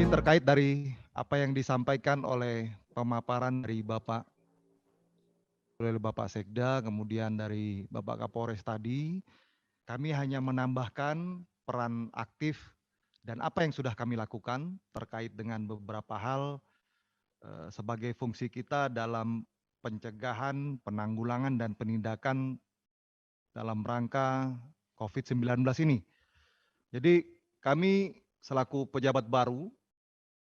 terkait dari apa yang disampaikan oleh pemaparan dari Bapak Sekda, kemudian dari Bapak Kapolres tadi, kami hanya menambahkan peran aktif dan apa yang sudah kami lakukan terkait dengan beberapa hal sebagai fungsi kita dalam pencegahan, penanggulangan, dan penindakan dalam rangka COVID-19 ini. Jadi kami selaku pejabat baru,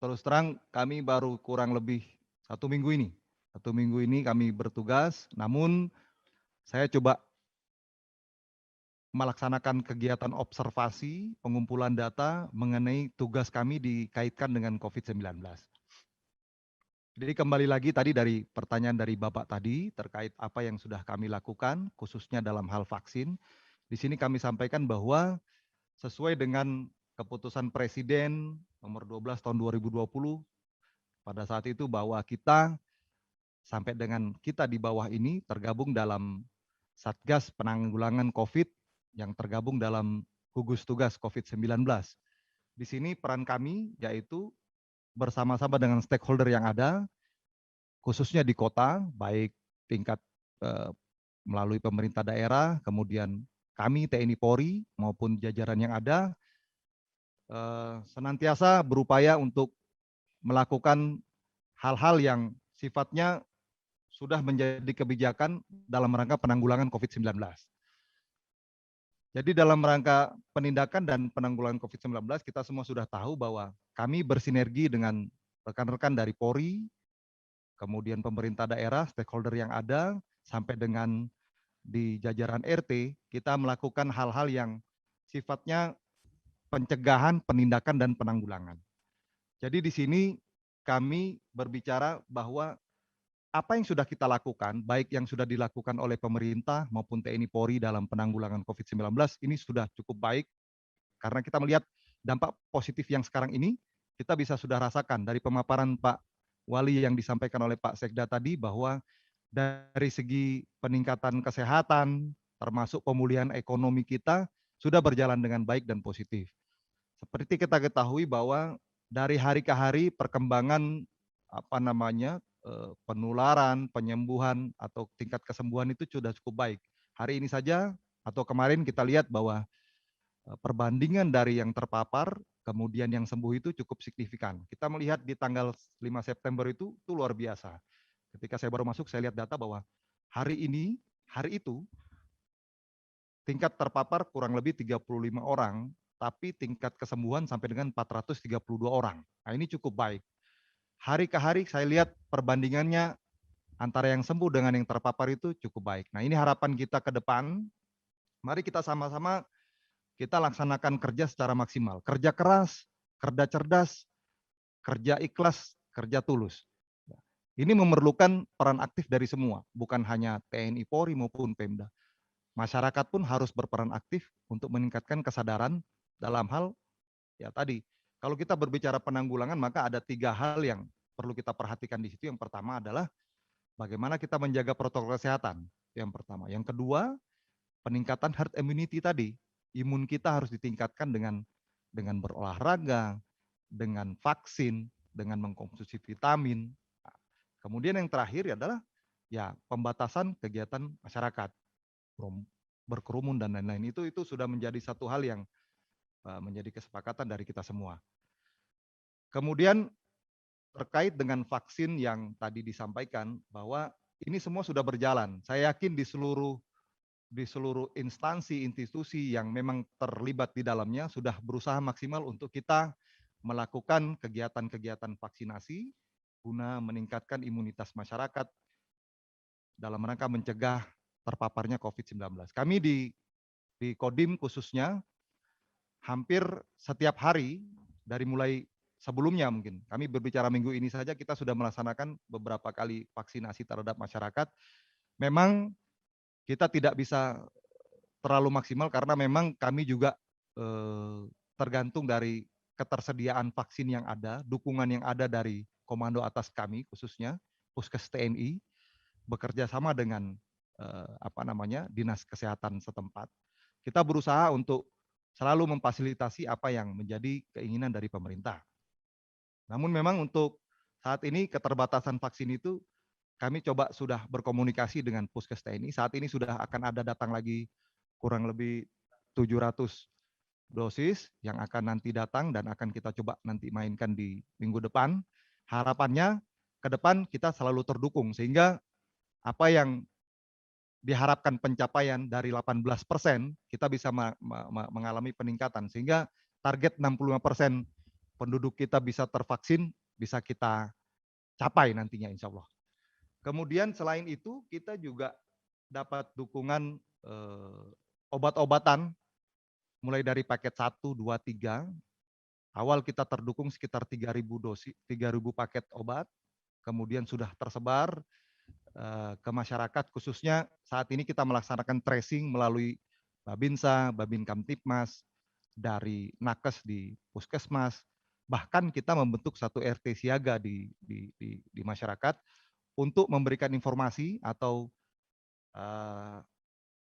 terus terang kami baru kurang lebih 1 minggu ini. 1 minggu ini kami bertugas, namun saya coba melaksanakan kegiatan observasi, pengumpulan data mengenai tugas kami dikaitkan dengan COVID-19. Jadi kembali lagi tadi dari pertanyaan dari Bapak tadi terkait apa yang sudah kami lakukan, khususnya dalam hal vaksin. Di sini kami sampaikan bahwa sesuai dengan keputusan Presiden nomor 12 tahun 2020 pada saat itu bahwa kita sampai dengan kita di bawah ini tergabung dalam Satgas Penanggulangan COVID yang tergabung dalam gugus tugas COVID-19. Di sini peran kami yaitu bersama-sama dengan stakeholder yang ada, khususnya di kota, baik tingkat melalui pemerintah daerah, kemudian kami TNI Polri maupun jajaran yang ada, senantiasa berupaya untuk melakukan hal-hal yang sifatnya sudah menjadi kebijakan dalam rangka penanggulangan COVID-19. Jadi dalam rangka penindakan dan penanggulangan COVID-19, kita semua sudah tahu bahwa kami bersinergi dengan rekan-rekan dari Polri, kemudian pemerintah daerah, stakeholder yang ada, sampai dengan di jajaran RT, kita melakukan hal-hal yang sifatnya pencegahan, penindakan, dan penanggulangan. Jadi di sini kami berbicara bahwa apa yang sudah kita lakukan, baik yang sudah dilakukan oleh pemerintah maupun TNI Polri dalam penanggulangan COVID-19, ini sudah cukup baik karena kita melihat dampak positif yang sekarang ini kita bisa sudah rasakan dari pemaparan Pak Wali yang disampaikan oleh Pak Sekda tadi bahwa dari segi peningkatan kesehatan termasuk pemulihan ekonomi kita sudah berjalan dengan baik dan positif. Seperti kita ketahui bahwa dari hari ke hari perkembangan penularan, penyembuhan atau tingkat kesembuhan itu sudah cukup baik. Hari ini saja atau kemarin kita lihat bahwa perbandingan dari yang terpapar kemudian yang sembuh itu cukup signifikan. Kita melihat di tanggal 5 September itu luar biasa. Ketika saya baru masuk saya lihat data bahwa hari itu tingkat terpapar kurang lebih 35 orang, tapi tingkat kesembuhan sampai dengan 432 orang. Nah, ini cukup baik. Hari ke hari saya lihat perbandingannya antara yang sembuh dengan yang terpapar itu cukup baik. Nah, ini harapan kita ke depan. Mari kita sama-sama kita laksanakan kerja secara maksimal. Kerja keras, kerja cerdas, kerja ikhlas, kerja tulus. Ini memerlukan peran aktif dari semua, bukan hanya TNI Polri maupun Pemda. Masyarakat pun harus berperan aktif untuk meningkatkan kesadaran dalam hal ya tadi. Kalau kita berbicara penanggulangan maka ada 3 hal yang perlu kita perhatikan di situ. Yang pertama adalah bagaimana kita menjaga protokol kesehatan. Yang pertama. Yang kedua, peningkatan herd immunity tadi. Imun kita harus ditingkatkan dengan berolahraga, dengan vaksin, dengan mengkonsumsi vitamin. Kemudian yang terakhir adalah ya pembatasan kegiatan masyarakat, berkerumun dan lain-lain. Itu sudah menjadi satu hal yang menjadi kesepakatan dari kita semua. Kemudian terkait dengan vaksin yang tadi disampaikan bahwa ini semua sudah berjalan. Saya yakin di seluruh instansi, institusi yang memang terlibat di dalamnya sudah berusaha maksimal untuk kita melakukan kegiatan-kegiatan vaksinasi guna meningkatkan imunitas masyarakat dalam rangka mencegah terpaparnya COVID-19. Kami di Kodim khususnya hampir setiap hari dari mulai sebelumnya mungkin kami berbicara minggu ini saja kita sudah melaksanakan beberapa kali vaksinasi terhadap masyarakat. Memang kita tidak bisa terlalu maksimal karena memang kami juga tergantung dari ketersediaan vaksin yang ada, dukungan yang ada dari komando atas kami khususnya Puskes TNI bekerja sama dengan dinas kesehatan setempat. Kita berusaha untuk selalu memfasilitasi apa yang menjadi keinginan dari pemerintah. Namun memang untuk saat ini keterbatasan vaksin itu kami coba sudah berkomunikasi dengan Puskes TNI. Saat ini sudah akan ada datang lagi kurang lebih 700 dosis yang akan nanti datang dan akan kita coba nanti mainkan di minggu depan. Harapannya ke depan kita selalu terdukung sehingga apa yang diharapkan pencapaian dari 18%, kita bisa mengalami peningkatan sehingga target 65% penduduk kita bisa tervaksin bisa kita capai nantinya insya Allah. Kemudian selain itu kita juga dapat dukungan obat-obatan mulai dari paket 1, 2, 3. Awal kita terdukung sekitar 3.000 dosis, 3.000 paket obat, kemudian sudah tersebar ke masyarakat, khususnya saat ini kita melaksanakan tracing melalui Babinsa, Babin Kamtipmas, dari Nakes di Puskesmas, bahkan kita membentuk satu RT siaga di masyarakat untuk memberikan informasi atau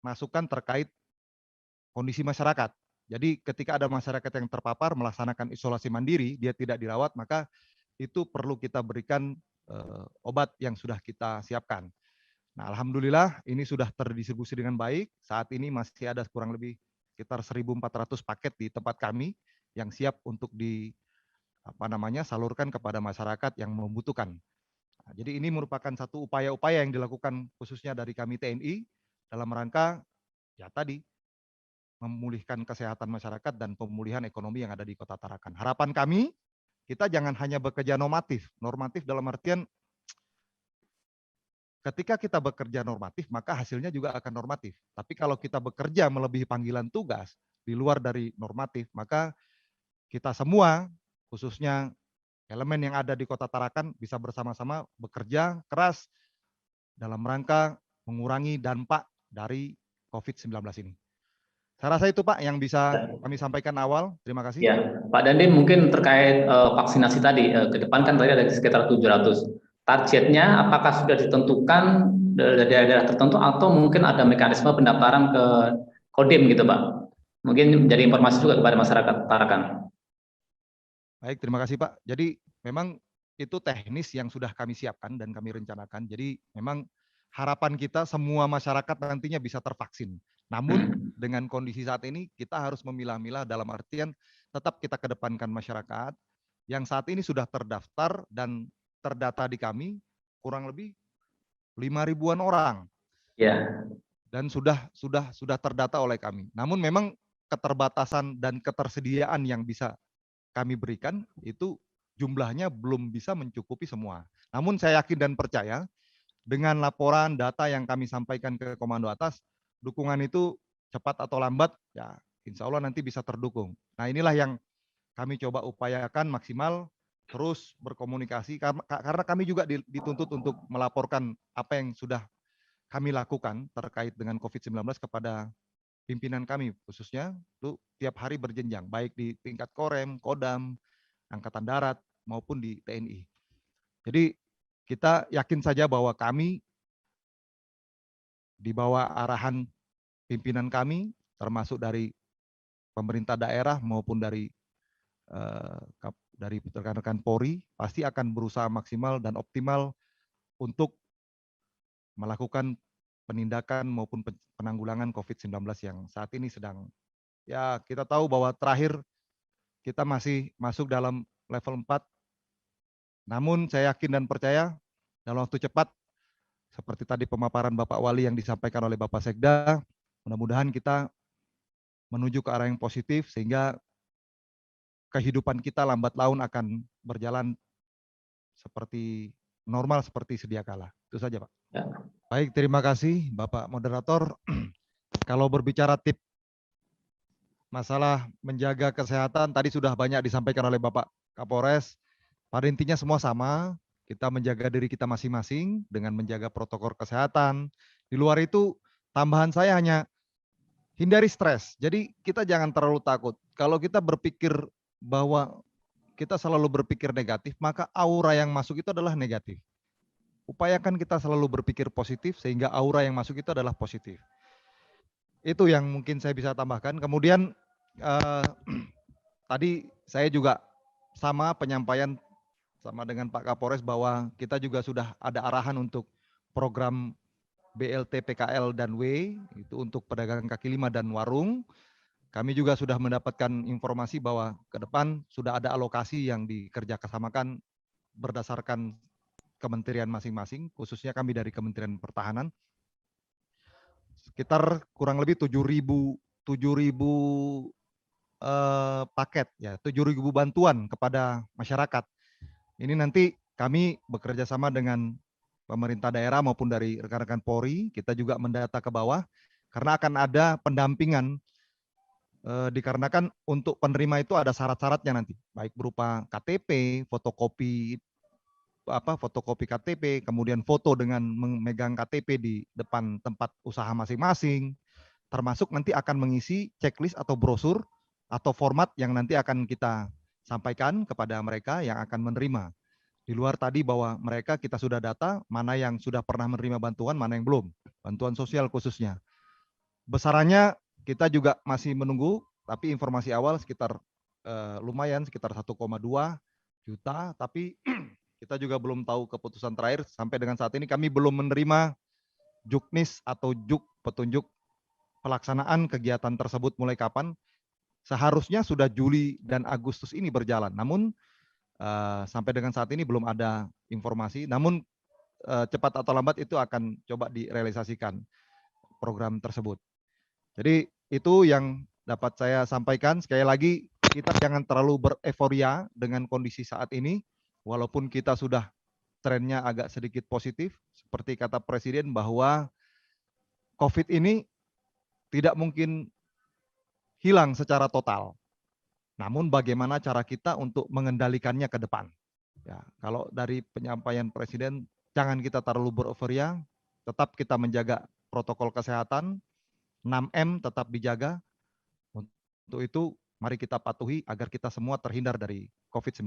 masukan terkait kondisi masyarakat. Jadi ketika ada masyarakat yang terpapar melaksanakan isolasi mandiri, dia tidak dirawat, maka itu perlu kita berikan obat yang sudah kita siapkan. Nah, alhamdulillah ini sudah terdistribusi dengan baik. Saat ini masih ada kurang lebih sekitar 1.400 paket di tempat kami yang siap untuk salurkan kepada masyarakat yang membutuhkan. Nah, jadi ini merupakan satu upaya-upaya yang dilakukan khususnya dari kami TNI dalam rangka ya tadi memulihkan kesehatan masyarakat dan pemulihan ekonomi yang ada di Kota Tarakan. Harapan kami kita jangan hanya bekerja normatif. Normatif dalam artian ketika kita bekerja normatif, maka hasilnya juga akan normatif. Tapi kalau kita bekerja melebihi panggilan tugas di luar dari normatif, maka kita semua, khususnya elemen yang ada di Kota Tarakan, bisa bersama-sama bekerja keras dalam rangka mengurangi dampak dari COVID-19 ini. Saya rasa itu Pak yang bisa kami sampaikan awal. Terima kasih. Ya, Pak Dandi mungkin terkait vaksinasi tadi, ke depan kan tadi ada sekitar 700. Targetnya apakah sudah ditentukan dari daerah tertentu atau mungkin ada mekanisme pendaftaran ke Kodim gitu Pak? Mungkin menjadi informasi juga kepada masyarakat Tarakan. Baik, terima kasih Pak. Jadi memang itu teknis yang sudah kami siapkan dan kami rencanakan. Jadi memang harapan kita semua masyarakat nantinya bisa tervaksin. Namun dengan kondisi saat ini kita harus memilah-milah dalam artian tetap kita kedepankan masyarakat yang saat ini sudah terdaftar dan terdata di kami kurang lebih 5.000-an orang. Ya. Dan sudah terdata oleh kami. Namun memang keterbatasan dan ketersediaan yang bisa kami berikan itu jumlahnya belum bisa mencukupi semua. Namun saya yakin dan percaya dengan laporan data yang kami sampaikan ke komando atas, dukungan itu cepat atau lambat, ya insya Allah nanti bisa terdukung. Nah inilah yang kami coba upayakan maksimal, terus berkomunikasi, karena kami juga dituntut untuk melaporkan apa yang sudah kami lakukan terkait dengan COVID-19 kepada pimpinan kami, khususnya itu tiap hari berjenjang, baik di tingkat Korem, Kodam, Angkatan Darat, maupun di TNI. Jadi kita yakin saja bahwa kami di bawah arahan pimpinan kami, termasuk dari pemerintah daerah maupun dari rekan-rekan Polri, pasti akan berusaha maksimal dan optimal untuk melakukan penindakan maupun penanggulangan COVID-19 yang saat ini sedang, ya kita tahu bahwa terakhir kita masih masuk dalam level 4, namun saya yakin dan percaya dalam waktu cepat, seperti tadi pemaparan Bapak Wali yang disampaikan oleh Bapak Sekda, mudah-mudahan kita menuju ke arah yang positif sehingga kehidupan kita lambat laun akan berjalan seperti normal seperti sedia kala. Itu saja Pak. Ya. Baik, terima kasih Bapak Moderator. Kalau berbicara tips masalah menjaga kesehatan, tadi sudah banyak disampaikan oleh Bapak Kapolres. Pada intinya semua sama, kita menjaga diri kita masing-masing dengan menjaga protokol kesehatan. Di luar itu, tambahan saya hanya hindari stres. Jadi kita jangan terlalu takut. Kalau kita berpikir bahwa kita selalu berpikir negatif, maka aura yang masuk itu adalah negatif. Upayakan kita selalu berpikir positif sehingga aura yang masuk itu adalah positif. Itu yang mungkin saya bisa tambahkan. Kemudian tadi saya juga sama penyampaian sama dengan Pak Kapolres bahwa kita juga sudah ada arahan untuk program BLT PKL dan W, itu untuk pedagang kaki lima dan warung. Kami juga sudah mendapatkan informasi bahwa ke depan sudah ada alokasi yang dikerjasamakan berdasarkan kementerian masing-masing, khususnya kami dari Kementerian Pertahanan. Sekitar kurang lebih 7.000 paket, ya 7.000 bantuan kepada masyarakat. Ini nanti kami bekerja sama dengan pemerintah daerah maupun dari rekan-rekan Polri, kita juga mendata ke bawah, karena akan ada pendampingan dikarenakan untuk penerima itu ada syarat-syaratnya nanti, baik berupa KTP, fotokopi KTP, kemudian foto dengan memegang KTP di depan tempat usaha masing-masing, termasuk nanti akan mengisi checklist atau brosur atau format yang nanti akan kita sampaikan kepada mereka yang akan menerima. Di luar tadi bahwa mereka kita sudah data mana yang sudah pernah menerima bantuan, mana yang belum, bantuan sosial khususnya. Besarannya kita juga masih menunggu, tapi informasi awal sekitar lumayan, sekitar 1,2 juta, tapi kita juga belum tahu keputusan terakhir. Sampai dengan saat ini kami belum menerima juknis atau petunjuk pelaksanaan kegiatan tersebut mulai kapan. Seharusnya sudah Juli dan Agustus ini berjalan, namun sampai dengan saat ini belum ada informasi. Namun cepat atau lambat itu akan coba direalisasikan program tersebut. Jadi itu yang dapat saya sampaikan. Sekali lagi, kita jangan terlalu bereforia dengan kondisi saat ini, walaupun kita sudah trennya agak sedikit positif, seperti kata Presiden bahwa COVID ini tidak mungkin hilang secara total. Namun bagaimana cara kita untuk mengendalikannya ke depan. Ya, kalau dari penyampaian Presiden, jangan kita terlalu bereforia, tetap kita menjaga protokol kesehatan, 6M tetap dijaga. Untuk itu, mari kita patuhi agar kita semua terhindar dari COVID-19.